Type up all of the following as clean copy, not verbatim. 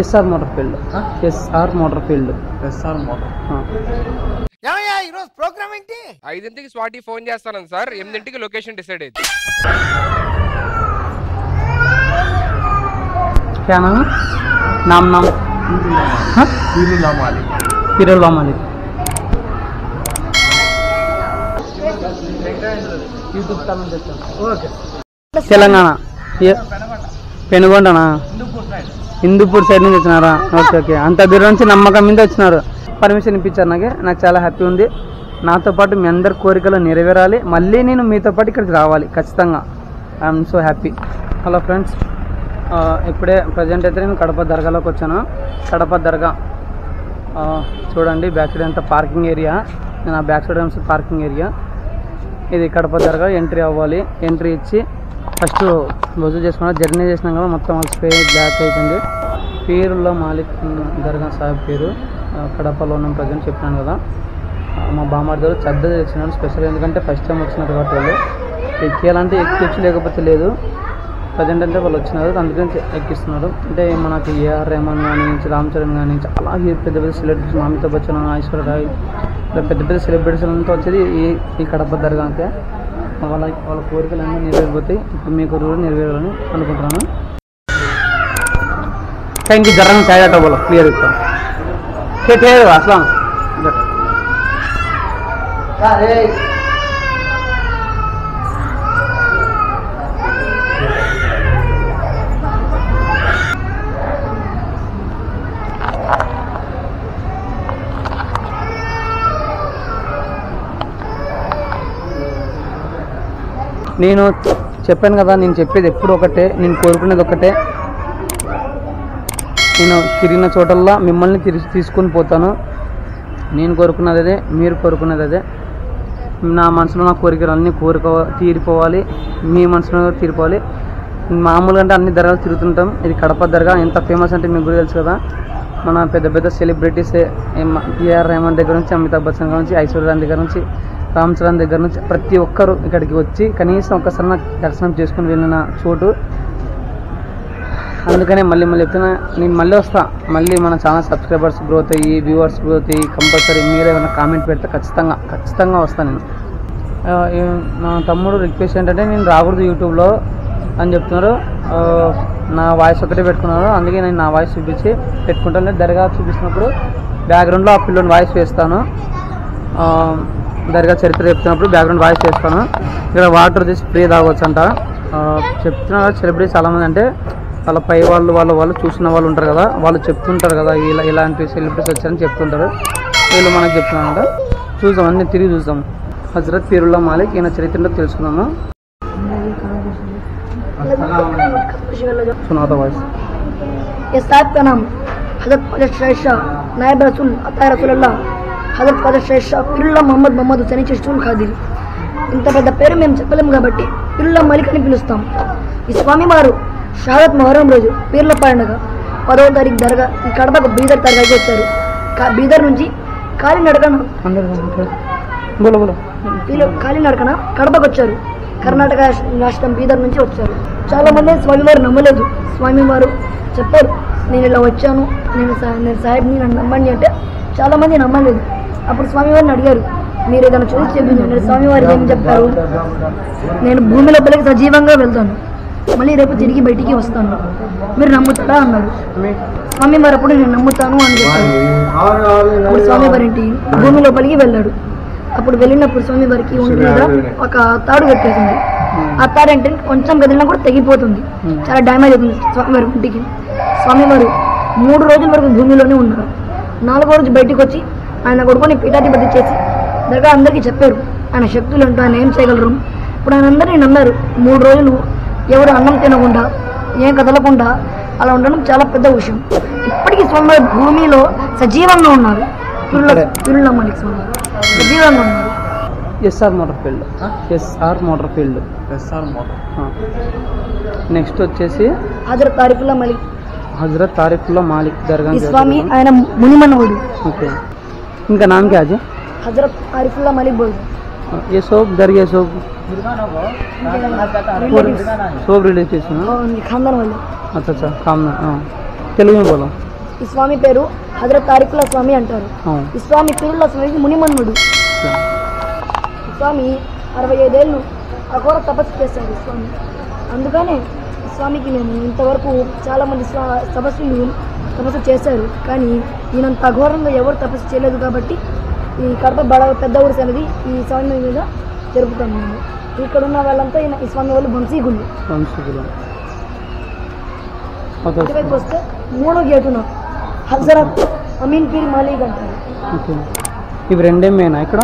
SR motor field. SR motor field. SR motor. ఈరోజు programme ఏంటి? 5ంటికి స్వాతి ఫోన్ చేస్తాను సార్, 8ంటికి లొకేషన్ డిసైడ్ అయింది. क्या नाम? नाम नाम पीरुल्लाह मालिक. యూట్యూబ్ ఛానల్ చేస్తాను. ఓకే. తెలంగాణ పెనుగొండనా? హిందూపూర్ సైడ్ నుంచి వచ్చినారా? Okay okay. అంత దూరం నుంచి నమ్మకం మీద వచ్చినారు. పర్మిషన్ ఇప్పించారు. నాకు చాలా హ్యాపీ ఉంది. నాతో పాటు మీ అందరి కోరికలు నెరవేరాలి. మళ్ళీ నేను మీతో పాటు ఇక్కడికి రావాలి ఖచ్చితంగా. I'm so happy. Hello friends, ఇప్పుడే ప్రజెంట్ అయితే నేను కడప దర్గాలోకి వచ్చాను. కడప దర్గా చూడండి, బ్యాక్ సైడ్ అంతా పార్కింగ్ ఏరియా. నేను ఆ బ్యాక్ సైడ్ అంతా పార్కింగ్ ఏరియా. ఇది కడప దర్గా. ఎంట్రీ అవ్వాలి. ఎంట్రీ ఇచ్చి ఫస్ట్ వజూ చేసుకున్నా. జర్నీ చేసినాం కదా, మొత్తం అలసిపోయి బ్యాక్ అయిపోయింది. పీరుల్లాహ్ మాలిక్ దర్గా సాహెబ్ పేరు. కడపలో ఉన్నాం ప్రజెంట్, చెప్పినాను కదా. మా బామార్దలు చద్ద తెచ్చినాడు స్పెషల్. ఎందుకంటే ఫస్ట్ టైం వచ్చినారు కాబట్టి వాళ్ళు ఎక్కేయాలంటే ఎక్కించి, లేకపోతే లేదు. ప్రజెంట్ అంటే వాళ్ళు వచ్చినారు, అందుకని ఎక్కిస్తున్నారు. అంటే మనకి ఏఆర్ రెహమాన్ కానీ, రామ్ చరణ్ కానీ, చాలా పెద్ద పెద్ద సెలబ్రిటీస్, అమితాబ్ బచ్చన్, ఐశ్వర్య రాయ్, ఇలా పెద్ద పెద్ద సెలబ్రిటీస్ అంతా వచ్చేది ఈ కడప దర్గాకే. వాళ్ళ కోరికలు అన్నీ నెరవేరిపోతాయి. ఇప్పుడు మీకు కూడా నెరవేరాలని అనుకుంటున్నాను. Thank you. జర్రా చాయ్ బోలో క్లియర్ ఇస్తాం. అసలు నేను చెప్పాను కదా, నేను చెప్పేది ఎప్పుడు ఒకటే, నేను కోరుకునేది ఒకటే. నేను తిరిగిన చోటల్లా మిమ్మల్ని తీసుకొని పోతాను. నేను కోరుకున్నది అదే, మీరు కోరుకున్నది అదే. నా మనసులో నా కోరికలన్నీ తీరిపోవాలి, మీ మనసులో తీరిపోవాలి. మామూలుగా అంటే అన్ని దర్గాలు తిరుగుతుంటాం. ఇది కడప దర్గా. ఎంత ఫేమస్ అంటే మీకు కూడా తెలుసు కదా. మన పెద్ద పెద్ద సెలబ్రిటీసే, ఏఆర్ రెహమాన్ దగ్గర నుంచి, అమితాబ్ బచ్చన్ దగ్గర నుంచి, ఐశ్వర్య రాయ్ దగ్గర నుంచి, రామ్ చరణ్ దగ్గర నుంచి ప్రతి ఒక్కరు ఇక్కడికి వచ్చి కనీసం ఒక్కసారి నాకు దర్శనం చేసుకుని వెళ్ళిన చోటు. అందుకనే మళ్ళీ చెప్తున్నా, నేను మళ్ళీ వస్తా. మళ్ళీ మన ఛానల్ సబ్స్క్రైబర్స్ గ్రోత్ అయ్యి, వ్యూవర్స్ గ్రోత్ అయ్యి, కంపల్సరీ మీరు ఏమైనా కామెంట్ పెడితే ఖచ్చితంగా వస్తాను నేను. మా తమ్ముడు రిక్వెస్ట్ ఏంటంటే, నేను రాకూడదు యూట్యూబ్లో అని చెప్తున్నారు. నా వాయిస్ ఒకటే పెట్టుకున్నారు. అందుకే నేను నా వాయిస్ పెట్టుకుంటాను. దర్గా చూపిస్తున్నప్పుడు బ్యాక్గ్రౌండ్లో ఆ పిల్లని వాయిస్ వేస్తాను. దర్గా చరిత్ర చెప్తున్నప్పుడు బ్యాక్గ్రౌండ్ వాయిస్ చేస్తాను. ఇక్కడ వాటర్ తీసి ఫ్రీ తాగొచ్చు అంట చెప్తున్నారు. సెలబ్రిటీస్ చాలామంది అంటే వాళ్ళ పై వాళ్ళు చూసిన వాళ్ళు ఉంటారు కదా, వాళ్ళు చెప్తుంటారు కదా, ఇలాంటి సెలబ్రిటీస్ వచ్చారని చెప్తుంటారు. వీళ్ళు మనకు చెప్తున్నారంట. చూద్దాం, అన్నీ తిరిగి చూద్దాం. హజరత్ పీరుల్లాహ్ మాలిక్, ఈయన చరిత్రలో తెలుసుకున్నాము. सुना था वॉइस। ये साहब का नाम हजरत ख्वाजा शाह नायब रसूल अता रसूलुल्लाह हजरत ख्वाजा शाह पीरुल्लाह मोहम्मद हुसैन चिश्तूल ఖాదీ. ఇంత పెద్ద పేరు మేము చెప్పలేము కాబట్టి పీరుల్లాహ్ మాలిక్ అని పిలుస్తాం. ఈ స్వామి వారు షహాదత్ మొహర్రం రోజు పీర్ల పండుగ 10వ తారీఖు దర్గా ఈ కడపకు బీదర్ దర్గాకి వచ్చారు. బీదర్ నుంచి కాలినడకన కడపకు వచ్చారు. కర్ణాటక రాష్ట్రం బీదర్ నుంచి వచ్చారు. చాలా మంది స్వామివారు నమ్మలేదు. స్వామివారు చెప్పారు, నేను ఇలా వచ్చాను, నేను సాహెబ్ని నన్ను నమ్మండి అంటే చాలా మంది నమ్మలేదు. అప్పుడు స్వామివారిని అడిగారు, మీరు ఏదైనా చూసి చెప్పింది. స్వామివారు ఏం చెప్పారు, నేను భూమి లోపలికి సజీవంగా వెళ్తాను, మళ్ళీ రేపు తిరిగి బయటికి వస్తాను, మీరు నమ్ముతారా అన్నారు. స్వామివారు అప్పుడు నేను నమ్ముతాను అని చెప్పారు. అప్పుడు స్వామివారి ఇంటి భూమి లోపలికి వెళ్ళాడు. అప్పుడు వెళ్ళినప్పుడు స్వామివారికి ఒంటి మీద ఒక తాడు కట్టేసింది. ఆ తాడు అంటే కొంచెం కదిలినా కూడా తెగిపోతుంది, చాలా డ్యామేజ్ అవుతుంది స్వామివారి ఒంటికి. స్వామివారు 3 రోజుల వరకు భూమిలోనే ఉన్నారు. 4వ రోజు బయటకు వచ్చి ఆయన కొడుకుని పీఠాధిపతి చేసి దర్గా అందరికీ చెప్పారు ఆయన శక్తులు ఏంటో, ఆయన ఏం చేయగలరు. ఇప్పుడు ఆయన అందరినీ నమ్మారు. 3 రోజులు ఎవరు అన్నం తినకుండా ఏం కదలకుండా అలా ఉండడం చాలా పెద్ద విషయం. ఇప్పటికీ స్వామివారి భూమిలో సజీవంగా ఉన్నారు. పీరుల్లాహ్ మాలిక్ స్వామి సజీవంగా ఉన్నారు. SR motor field. నెక్స్ట్ వచ్చేసి హజరత్ తారిఫుల్లాహ్ మాలిక్ దర్గా. ఈ స్వామి ఆయన మునిమనవుడు. ఓకే, इनका नाम क्या है? हजरत तारिफुल्लाह मालिक बोल। ये सब दरगाह सब रिलेटिव्स खानदान वाले। अच्छा खानदान। हाँ, తెలుగు में बोलो। ఈ స్వామి పేరు హజరత్ తారికుల స్వామి అంటారు. ఈ స్వామి పీరుల స్వామి మునిమన్నుడు. ఈ స్వామి 65 ఏళ్ళు అఘోర తపస్సు చేశారు ఈ స్వామి. అందుకనే ఈ స్వామికి మేము ఇంతవరకు చాలామంది తపస్సు చేశారు, కానీ ఈయనంత అఘోరంగా ఎవరు తపస్సు చేయలేదు. కాబట్టి ఈ కడప పెద్ద ఊరు అనేది ఈ స్వామి మీద జరుపుతాం మేము. ఇక్కడ ఉన్న వాళ్ళంతా ఈ స్వామి వాళ్ళు వంశీకులు. ఇటువైపు వస్తే 3వ గేటున హజరత్ అమీన్ పీర్ మాలిక్ అంటారు. ఇవి రెండే మేనా ఇక్కడ?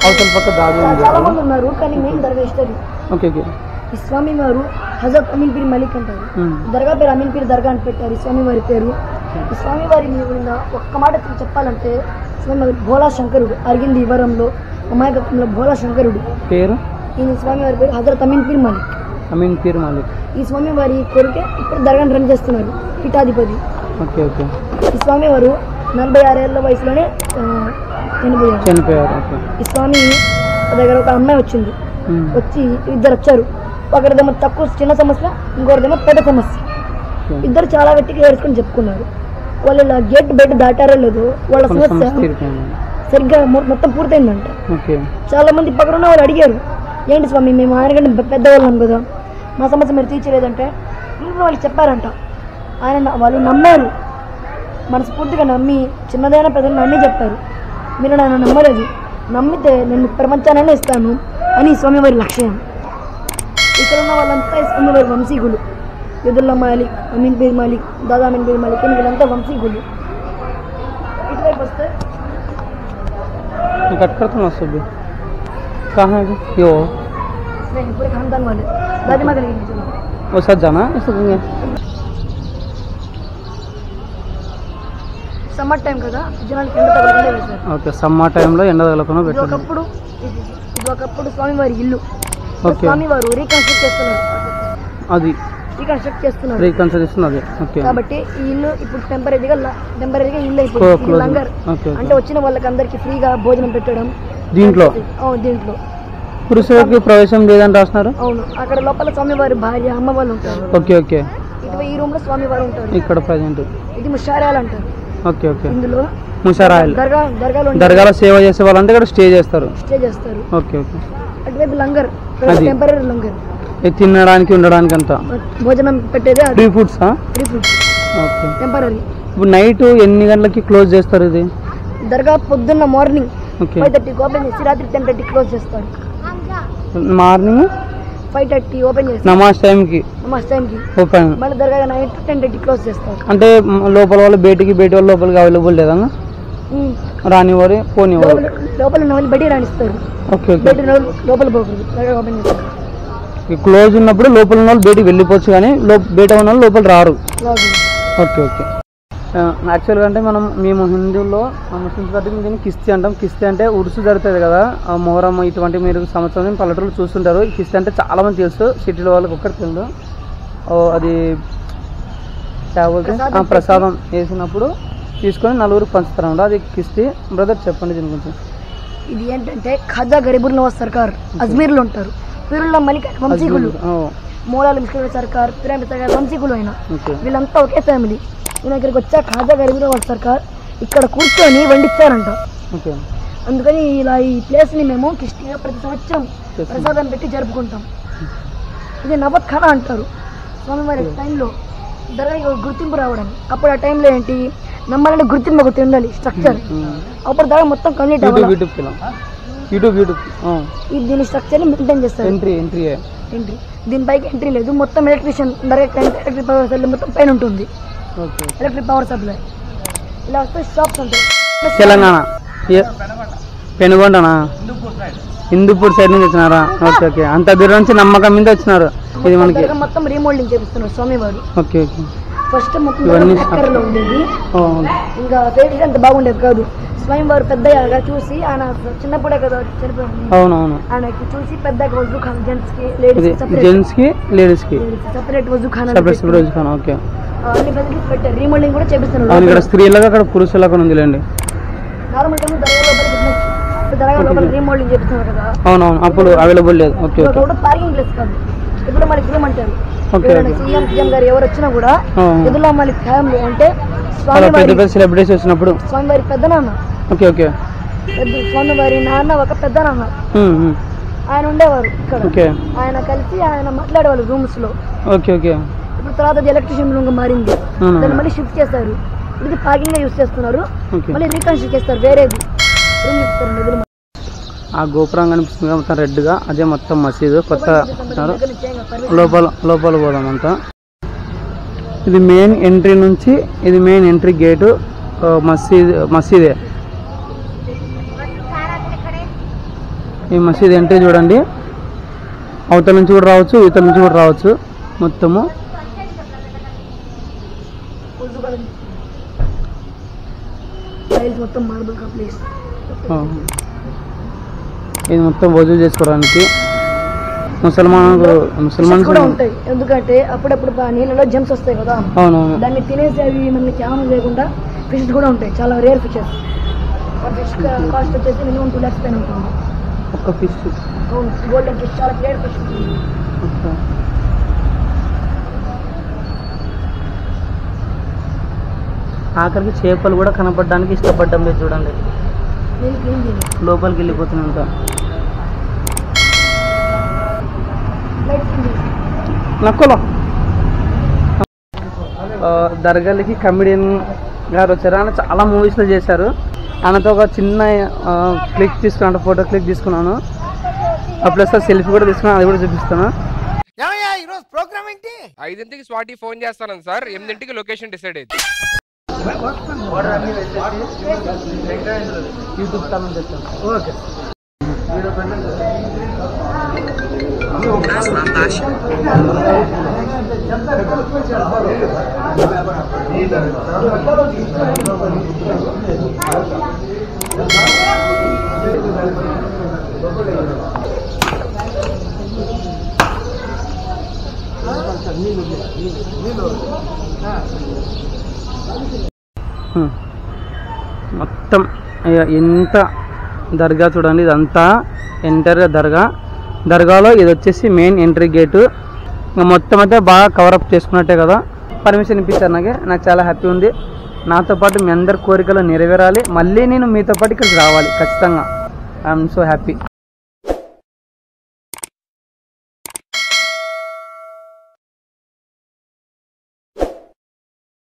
అవతల పక్క దాది చాలా మంది ఉన్నారు, కానీ మెయిన్ దర్గా ఇష్టది. ఈ స్వామి వారు హజరత్ అమీన్ పీర్ మలిక్ అంటారు. దర్గా పేరు అమీన్ పీర్ దర్గా అని పెట్టారు ఈ స్వామి వారి పేరు. ఈ స్వామి వారి మీద ఒక్క మాట చెప్పాలంటే స్వామి వారి భోలా శంకరుడు. అరిగింది వివరంలో అమాయకంలో భోలా శంకరుడు పేరు. ఈ స్వామి వారి పేరు హజరత్ అమీన్ పీర్ మలిక్. ఈ స్వామి వారి కొరికే ఇప్పుడు దర్గాను రన్ చేస్తున్నారు పీఠాధిపతి. ఈ స్వామి వారు 46 ఏళ్ల వయసులోనే చనిపోయారు. ఈ స్వామి దగ్గర ఒక అమ్మాయి వచ్చింది. వచ్చి ఇద్దరు వచ్చారు. ఒకరిదేమో తక్కువ చిన్న సమస్య, ఇంకొకరిదేమో పెద్ద సమస్య. ఇద్దరు చాలా గట్టిగా ఏడుచుకొని చెప్పుకున్నారు. వాళ్ళు ఇలా గేట్ బయట దాటారో లేదో వాళ్ళ సమస్య సరిగ్గా మొత్తం పూర్తయిందంట. చాలా మంది పక్కన ఉన్న వాళ్ళు అడిగారు, ఏంటి స్వామి మేము ఆయన కంటే పెద్దవాళ్ళం కదా, మా సమస్య మీరు తీర్చలేదంటే ఇంట్లో వాళ్ళు చెప్పారంట. వాళ్ళు నమ్మారు, మనస్ఫూర్తిగా నమ్మి చిన్నదైనా పెద్దలు అన్నీ చెప్పారు. మీరు నన్ను నమ్మలేదు, నమ్మితే నేను ప్రపంచాన్ని ఇస్తాను అని స్వామివారి లక్ష్యం. ఇక్కడ ఉన్న వాళ్ళంతా స్వామివారి వంశీకులు. యదుల్లా మాలిక్, అమీన్ పీర్ మాలిక్, దాదా అమీన్ పీర్ మాలిక్ అని వీళ్ళంతా వంశీకులు. ఇటువైపు వస్తే पूरे खानदान वाले दादी माँ वो साथ जाना సమ్మర్ టైం కదా, జనాలకి ఎండ తగలకుండా వేశారు. ఓకే, సమ్మర్ టైంలో ఎండ తగలకుండా పెట్టారు. ఇది ఒకప్పుడు స్వామివారి ఇల్లు. స్వామివారు రీకన్స్ట్రక్ట్ చేస్తున్నారు. కాబట్టి ఈ ఇల్లు ఇప్పుడు టెంపరీగా ఇల్లు అయిపోయింది. లంగర్ అంటే వచ్చిన వాళ్ళకి అందరికి ఫ్రీగా భోజనం పెట్టడం. దీంట్లో పురుషులకి ప్రవేశం లేదని రాస్తున్నారు. అవును, అక్కడ లోపల స్వామివారి భార్య అమ్మ వాళ్ళు ఉంటారు. ఓకే. ఇటు ఈ రూమ్ లో స్వామివారు ఉంటారు. ఇక్కడ ప్రజెంట్ ఇది ముషారాలు అంటారు. ఇందులో దర్గాలో సేవ చేసే వాళ్ళంతా ఇక్కడ స్టే చేస్తారు. ఓకే. అటువైపు లంగర్, టెంపరీ లంగర్, తినడానికి ఉండడానికి అంతా భోజనం పెట్టేది. Free foods temporary. ఇప్పుడు నైట్ ఎన్ని గంటలకి క్లోజ్ చేస్తారు? ఇది దర్గా పొద్దున్న మార్నింగ్ 5:30 ఓపెన్ చేసి రాత్రి 10:30 క్లోజ్ చేస్తారు. మార్నింగ్ 5:30 ఓపెన్ చేసి నమాజ్ టైంకి ఓపెన్. మళ్ళీ దర్గా నైట్ 10:30 క్లోజ్ చేస్తారు. అంటే లోపల వాళ్ళు బయట వాళ్ళు లోపలికి అవైలబుల్ లేదా? రానివారు పోనివారు లోపల వాళ్ళు బయట రాణిస్తారు. లోపల ఓపెన్ చేస్తారు. క్లోజ్ ఉన్నప్పుడు లోపల ఉన్న వాళ్ళు బయటికి వెళ్ళిపోవచ్చు, కానీ బయట ఉన్న వాళ్ళు లోపల రారు. ఓకే. యాక్చువల్గా అంటే మేము హిందువుల్లో ముస్లిమ్స్ బట్టి దీన్ని కిస్తీ అంటాం. కిస్తీ అంటే ఉరుసు జరుగుతుంది కదా, మొహరం ఇటువంటి మీరు సంవత్సరం పల్లెటూరు చూస్తుంటారు. కిస్తీ అంటే చాలా మంది తెలుసు, సిటీలో వాళ్ళకి ఒక్కరికి తెలుసు. అది ప్రసాదం వేసినప్పుడు తీసుకొని నలుగురికి పంచుతారు. అది కిస్తీ. బ్రదర్ చెప్పండి దీని గురించి. ఇది ఏంటంటే ఖాజా గరీబుల్ నవాజ్ సర్కార్ అజ్మీర్లో ఉంటారు. పీరుల్లా మలిక్ వంశీకులు, మౌలాలి మిస్కిన్ సర్కార్, పిరామిడ్ సర్కార్ వంశీకులు అయినా వీళ్ళంతా ఒకే ఫ్యామిలీ. ఈయన ఇక్కడికి వచ్చా ఖాజా గరీబుల్ నవాజ్ సర్కార్ ఇక్కడ కూర్చొని వండిచ్చారంట. అందుకని ఇలా ఈ ప్లేస్ ని మేము కిష్టిగా ప్రతి సంవత్సరం ప్రసాదం పెట్టి జరుపుకుంటాం. ఇది నవత్ ఖానా అంటారు. స్వామివారి టైంలో దర్గా గుర్తింపు రావడం. అప్పుడు ఆ టైంలో ఏంటి నమ్మాలంటే గుర్తింపు ఒకటి ఉండాలి, స్ట్రక్చర్. అప్పుడు దర్గా మొత్తం కంప్లీట్ అవ్వాలి. దీని స్ట్రక్చర్ ని మెయింటైన్ చేస్తారు. ఎంట్రీ దీనిపైకి ఎంట్రీ లేదు. మొత్తం ఎలక్ట్రిషియన్ ఎలక్ట్రిక్ పవర్ సప్లై మొత్తం పైన ఉంటుంది. Electric power supply. ఇలా వస్తే షాప్స్ ఉంటాయి. తెలంగాణ పెనుగొండనా? హిందూపూర్ సైడ్ నుంచి వచ్చినారా? ఓకే. అంత దూరం నుంచి నమ్మకం మీద వచ్చినారు. ఇది మనకి మొత్తం రీమోల్డింగ్ చేపిస్తున్నారు స్వామివారు. ఓకే. ఫస్ట్ మొత్తం ఉండేది, ఇంకా ఫేస్ అంత బాగుండేది కాదు. స్వామివారు పెద్దగా చూసి ఆయన చిన్నప్పుడే కదా చనిపోయింది. అవునవును. ఆయనకి చూసి పెద్దగా వజూ ఖానా జెంట్స్ కి లేడీస్ కి సెపరేట్ వజూ ఖానా ఓకే. అన్ని ఫెసిలిటీస్ పెట్టారు. రీమోల్డింగ్ కూడా చేపిస్తున్నారు. ఇక్కడ స్త్రీలకు అక్కడ పురుషులకు ఉందిలేండి. నార్మల్ టైం దర్గా లోపల రీమోల్డింగ్ చేపిస్తున్నారు కదా. అవునవును, అప్పుడు అవైలబుల్ లేదు. ఓకే. పార్కింగ్ ప్లేస్ కాదు. ఇప్పుడు మనకి ఏమంటారు ఓకే, ఎవరైనా ఓకే. సీఎం సీఎం గారు ఎవరు వచ్చినా కూడా ఆ. ఎదులా మళ్ళీ ఫ్యామిలీ అంటే అలా పెద్ద స్వామివారి పెద్ద సెలబ్రిటీస్ వచ్చినప్పుడు. స్వామివారి పెద్ద నాన్న ఓకే, ఓకే. స్వామివారి నాన్న ఒక పెద్ద నాన్న ఉమ్, ఉమ్. ఆయన ఉండేవారు ఇక్కడ. ఓకే, ఆయన కలిసి ఆయన మాట్లాడేవాళ్ళు రూమ్స్ లో. Okay, okay. ఇప్పుడు తర్వాత ఎలక్ట్రిషియన్ రూమ్ గా మారింది. అవునా. దాన్ని మళ్ళీ షిఫ్ట్ చేస్తారు. ఇది పార్కింగ్ గా యూస్ చేస్తున్నారు. ఓకే. మళ్ళీ రీకన్స్ట్రక్ట్ చేస్తారు, వేరేది రూమ్ ఇస్తారు నిధులు. ఆ గోపురం కనిపిస్తుంది మొత్తం రెడ్ గా, అదే మొత్తం మసీదు కొత్త లోపల లోపల పోదాం అంతా. ఇది మెయిన్ ఎంట్రీ నుంచి, ఇది మెయిన్ ఎంట్రీ గేటు మసీదే. ఈ మసీద్ ఎంట్రీ చూడండి, అవతల నుంచి కూడా రావచ్చు, ఇవతల నుంచి కూడా రావచ్చు. మొత్తము మొత్తం మార్బుల్ కా ప్లేస్. ఇది మొత్తం వజూ చేసుకోవడానికి ముసల్మాన్ కూడా ఉంటాయి. ఎందుకంటే అప్పుడప్పుడు నీళ్ళలో జంప్స్ వస్తాయి కదా, అవునవును. దాన్ని తినేసి అవి మనకి హాని లేకుండా ఫిషెస్ కూడా ఉంటాయి, చాలా రేర్ ఫిషెస్. ఫిష్ కాస్ట్ వచ్చేసి మినిమం 2 lakhs పైన ఉంటుంది ఒక్క ఫిష్. అవును, గోల్డెన్ ఫిష్ చాలా రేర్ ఫిష్. ఆఖరికి చేపలు కూడా కనపడడానికి ఇష్టపడ్డం లేదు చూడండి, నేను క్లీన్ చేయలేదు. లోపలికి వెళ్ళిపోతున్నంత. నక్కలో దర్గాలకి కమెడియన్ గారు వచ్చారు. ఆయన చాలా మూవీస్లో చేశారు. ఆయనతో ఒక చిన్న క్లిక్ తీసుకున్నాను, ఫోటో క్లిక్ తీసుకున్నాను. ప్లస్ సెల్ఫీ కూడా తీసుకున్నాను, అది కూడా చూపిస్తాను. ఏమయ్యా ఈరోజు ప్రోగ్రామ్ ఏంటి? 5ంటికి స్వాతి ఫోన్ చేస్తాను సార్, 8ంటికి లొకేషన్ డిసైడ్ అయింది. యూట్యూబ్ ఛానల్ చేస్తాను. ఓకే. మొత్తం ఎంత దర్గా చూడండి, ఇదంతా ఎంటర్గా దర్గాలో ఇది వచ్చేసి మెయిన్ ఎంట్రీ గేటు. ఇంకా మొత్తం అయితే బాగా కవరప్ చేసుకున్నట్టే కదా. పర్మిషన్ ఇప్పించారు నాకు చాలా హ్యాపీ ఉంది. నాతో పాటు మీ అందరి కోరికలు నెరవేరాలి, మళ్ళీ నేను మీతో పాటు ఇక్కడికి రావాలి ఖచ్చితంగా. I'm so happy.